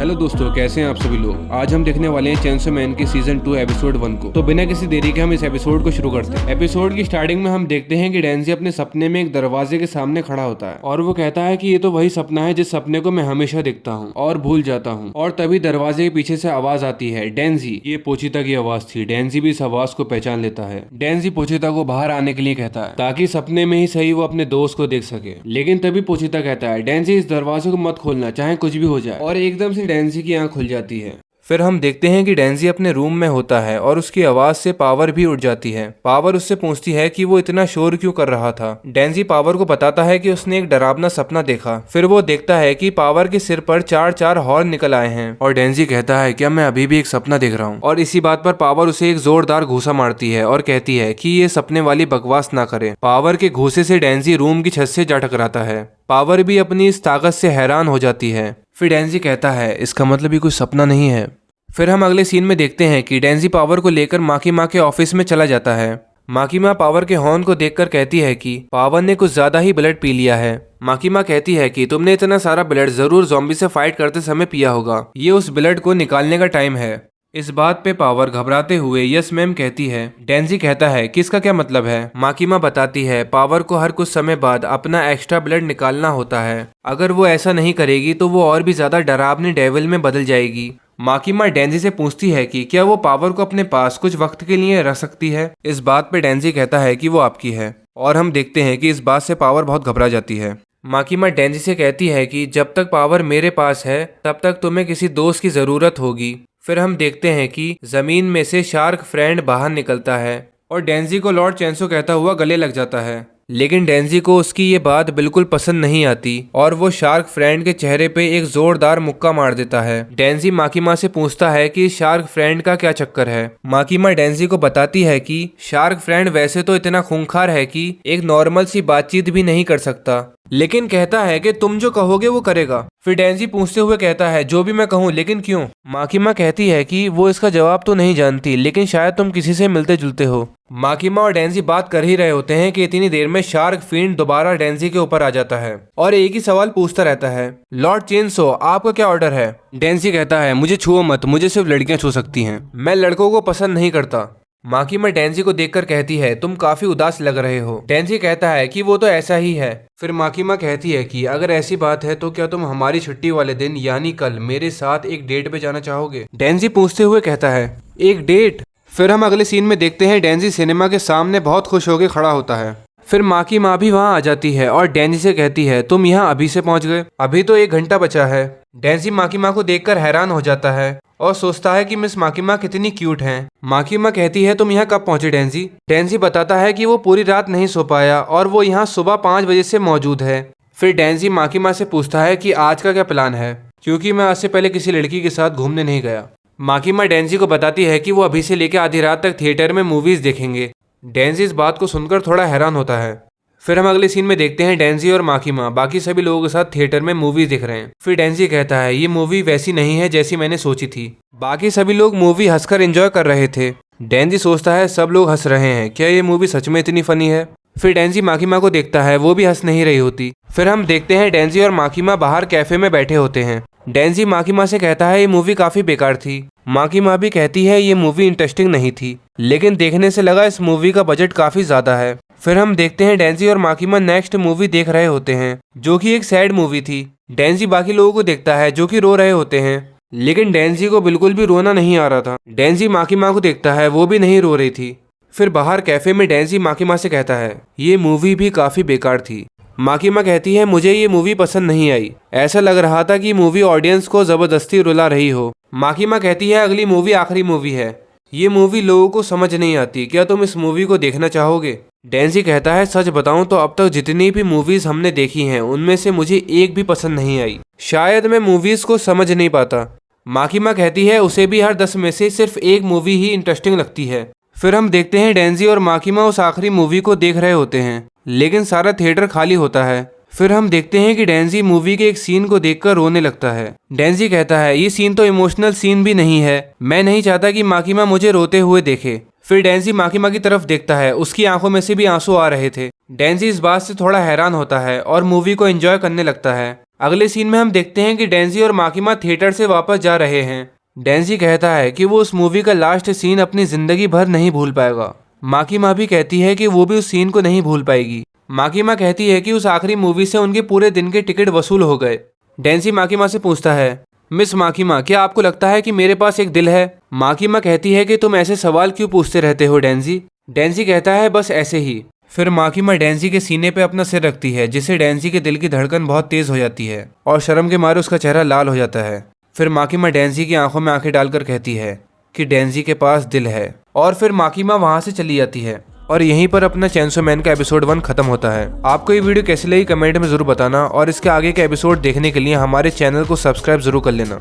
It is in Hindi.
हेलो दोस्तों, कैसे हैं आप सभी लोग। आज हम देखने वाले हैं चेंसो मैन की सीजन 2 एपिसोड 1 को। तो बिना किसी देरी के हम इस एपिसोड को शुरू करते हैं। एपिसोड की स्टार्टिंग में हम देखते हैं कि डेंजी अपने सपने में एक दरवाजे के सामने खड़ा होता है और वो कहता है कि ये तो वही सपना है जिस सपने को मैं हमेशा देखता हूँ और भूल जाता हूँ। और तभी दरवाजे के पीछे से आवाज आती है, डेंजी। ये पोचिता की आवाज थी। डेंजी भी इस आवाज को पहचान लेता है। डेंजी पोचिता को बाहर आने के लिए कहता है ताकि सपने में ही सही वो अपने दोस्त को देख सके। लेकिन तभी पोचिता कहता है, डेंजी इस दरवाजे को मत खोलना, चाहे कुछ भी हो जाए। और एकदम से डेंजी की आंख खुल जाती है। फिर हम देखते हैं कि डेंजी अपने रूम में होता है और उसकी आवाज से पावर भी उठ जाती है। पावर उससे पूछती है कि वो इतना शोर क्यों कर रहा था। डेंजी पावर को बताता है कि उसने एक डरावना सपना देखा। फिर वो देखता है कि पावर के सिर पर 4 हॉर्न निकल आए हैं और डेंजी कहता है, क्या मैं अभी भी एक सपना देख रहा हूँ। और इसी बात पर पावर उसे एक जोरदार घूसा मारती है और कहती है कि ये सपने वाली बकवास ना करे। पावर के घूसे से डेंजी रूम की छत से जा टकराता है। पावर भी अपनी इस ताकत से हैरान हो जाती है। फिर डेंजी कहता है, इसका मतलब ये कोई सपना नहीं है। फिर हम अगले सीन में देखते हैं कि डेंजी पावर को लेकर माकीमा के ऑफिस में चला जाता है। माकीमा पावर के हॉर्न को देखकर कहती है कि पावर ने कुछ ज्यादा ही ब्लड पी लिया है। माकीमा कहती है कि तुमने इतना सारा ब्लड जरूर ज़ॉम्बी से फाइट करते समय पिया होगा, ये उस ब्लड को निकालने का टाइम है। इस बात पे पावर घबराते हुए यस मैम कहती है। डेंजी कहता है कि इसका क्या मतलब है। माकीमा बताती है पावर को हर कुछ समय बाद अपना एक्स्ट्रा ब्लड निकालना होता है। अगर वो ऐसा नहीं करेगी तो वो और भी ज्यादा डरावनी डेविल में बदल जाएगी। माकीमा डेंजी से पूछती है कि क्या वो पावर को अपने पास कुछ वक्त के लिए रख सकती है। इस बात पे डेंजी कहता है कि वो आपकी है और हम देखते हैं कि इस बात से पावर बहुत घबरा जाती है। माकीमा डेंजी से कहती है कि जब तक पावर मेरे पास है तब तक तुम्हें किसी दोस्त की जरूरत होगी। फिर हम देखते हैं कि जमीन में से शार्क फ्रेंड बाहर निकलता है और डेंजी को लॉर्ड चेंसो कहता हुआ गले लग जाता है। लेकिन डेंजी को उसकी ये बात बिल्कुल पसंद नहीं आती और वो शार्क फ्रेंड के चेहरे पे एक जोरदार मुक्का मार देता है। डेंजी माकीमा से पूछता है कि शार्क फ्रेंड का क्या चक्कर है। माकीमा डेंजी को बताती है कि शार्क फ्रेंड वैसे तो इतना खूंखार है कि एक नॉर्मल सी बातचीत भी नहीं कर सकता, लेकिन कहता है कि तुम जो कहोगे वो करेगा। फिर डेंजी पूछते हुए कहता है, जो भी मैं कहूँ, लेकिन क्यों। माकीमा कहती है कि वो इसका जवाब तो नहीं जानती, लेकिन शायद तुम किसी से मिलते जुलते हो। माकीमा और डेंजी बात कर ही रहे होते हैं कि इतनी देर में शार्क फिend दोबारा डेंजी के ऊपर आ जाता है और एक ही सवाल पूछता रहता है, लॉर्ड चेंसो आपका क्या ऑर्डर है। डेंजी कहता है, मुझे छुओ मत, मुझे सिर्फ लड़कियां छू सकती हैं, मैं लड़कों को पसंद नहीं करता। माकीमा डेंजी को देखकर कहती है, तुम काफी उदास लग रहे हो। डेंजी कहता है कि वो तो ऐसा ही है। फिर माकीमा कहती है कि अगर ऐसी बात है तो क्या तुम हमारी छुट्टी वाले दिन यानी कल मेरे साथ एक डेट पे जाना चाहोगे। डेंजी पूछते हुए कहता है, एक डेट। फिर हम अगले सीन में देखते हैं डेंजी सिनेमा के सामने बहुत खुश होकर खड़ा होता है। फिर माकीमा भी वहां आ जाती है और डेंजी से कहती है, तुम यहाँ अभी से पहुंच गए, अभी तो 1 घंटा बचा है। डेंजी माकीमा को देखकर हैरान हो जाता है और सोचता है कि मिस माकीमा कितनी क्यूट हैं। माकीमा कहती है, तुम यहाँ कब पहुंचे डेंजी। डेंजी बताता है कि वो पूरी रात नहीं सो पाया और वो यहाँ सुबह 5 बजे से मौजूद है। फिर डेंजी माकीमा से पूछता है कि आज का क्या प्लान है, क्योंकि मैं आज से पहले किसी लड़की के साथ घूमने नहीं गया। माकीमा डेंजी को बताती है कि वो अभी से लेकर आधी रात तक थिएटर में मूवीज देखेंगे। डेंजी इस बात को सुनकर थोड़ा हैरान होता है। फिर हम अगले सीन में देखते हैं डेंजी और माकीमा बाकी सभी लोगों के साथ थिएटर में मूवी देख रहे हैं। फिर डेंजी कहता है, ये मूवी वैसी नहीं है जैसी मैंने सोची थी। बाकी सभी लोग मूवी हंसकर एंजॉय कर रहे थे। डेंजी सोचता है, सब लोग हंस रहे हैं, क्या ये मूवी सच में इतनी फनी है। फिर डेंजी माकीमा को देखता है, वो भी हंस नहीं रही होती। फिर हम देखते हैं डेंजी और माकीमा बाहर कैफे में बैठे होते हैं। डेंजी माकीमा से कहता है, ये मूवी काफी बेकार थी। माकीमा भी कहती है, ये मूवी इंटरेस्टिंग नहीं थी, लेकिन देखने से लगा इस मूवी का बजट काफी ज्यादा है। फिर हम देखते हैं डेंजी और माकीमा नेक्स्ट मूवी देख रहे होते हैं जो कि एक सैड मूवी थी। डेंजी बाकी लोगों को देखता है जो कि रो रहे होते हैं, लेकिन डेंजी को बिल्कुल भी रोना नहीं आ रहा था। डेंजी माकीमा को देखता है, वो भी नहीं रो रही थी। फिर बाहर कैफे में डेंजी माकीमा से कहता है, ये मूवी भी काफी बेकार थी। माकीमा कहती है, मुझे ये मूवी पसंद नहीं आई, ऐसा लग रहा था कि मूवी ऑडियंस को जबरदस्ती रुला रही हो। माकीमा कहती है, अगली मूवी आखिरी मूवी है, ये मूवी लोगों को समझ नहीं आती, क्या तुम इस मूवी को देखना चाहोगे। डेंजी कहता है, सच बताऊं तो अब तक जितनी भी मूवीज हमने देखी हैं उनमें से मुझे एक भी पसंद नहीं आई, शायद मैं मूवीज को समझ नहीं पाता। माकीमा कहती है, उसे भी हर 10 में से सिर्फ एक मूवी ही इंटरेस्टिंग लगती है। फिर हम देखते हैं डेंजी और माकीमा उस आखिरी मूवी को देख रहे होते हैं, लेकिन सारा थिएटर खाली होता है। फिर हम देखते हैं कि डेंजी मूवी के एक सीन को देखकर रोने लगता है। डेंजी कहता है, ये सीन तो इमोशनल सीन भी नहीं है, मैं नहीं चाहता कि माकीमा मुझे रोते हुए देखे। फिर डेंजी माकीमा की तरफ देखता है, उसकी आंखों में से भी आंसू आ रहे थे। डेंजी इस बात से थोड़ा हैरान होता है और मूवी को एंजॉय करने लगता है। अगले सीन में हम देखते हैं कि डेंजी और माकिमा थिएटर से वापस जा रहे हैं। डेंजी कहता है कि वो उस मूवी का लास्ट सीन अपनी जिंदगी भर नहीं भूल पाएगा। माकिमा भी कहती है कि वो भी उस सीन को नहीं भूल पाएगी। माकिमा कहती है कि उस आखिरी मूवी से उनके पूरे दिन के टिकट वसूल हो गए। डेंजी माकिमा से पूछता है, मिस माकिमा, क्या आपको लगता है कि मेरे पास एक दिल है? माकिमा कहती है कि तुम ऐसे सवाल क्यों पूछते रहते हो डेंजी? डेंजी कहता है, बस ऐसे ही। फिर माकिमा डेंजी के सीने पे अपना सिर रखती है, जिससे डेंजी के दिल की धड़कन बहुत तेज हो जाती है और शर्म के मारे उसका चेहरा लाल हो जाता है। फिर माकिमा डेंजी की आंखों में आंखें डालकर कहती है कि डेंजी के पास दिल है, और फिर माकिमा वहां से चली जाती है। और यहीं पर अपना चेंसो मैन का एपिसोड 1 खत्म होता है। आपको ये वीडियो कैसी लगी कमेंट में जरूर बताना, और इसके आगे के एपिसोड देखने के लिए हमारे चैनल को सब्सक्राइब जरूर कर लेना।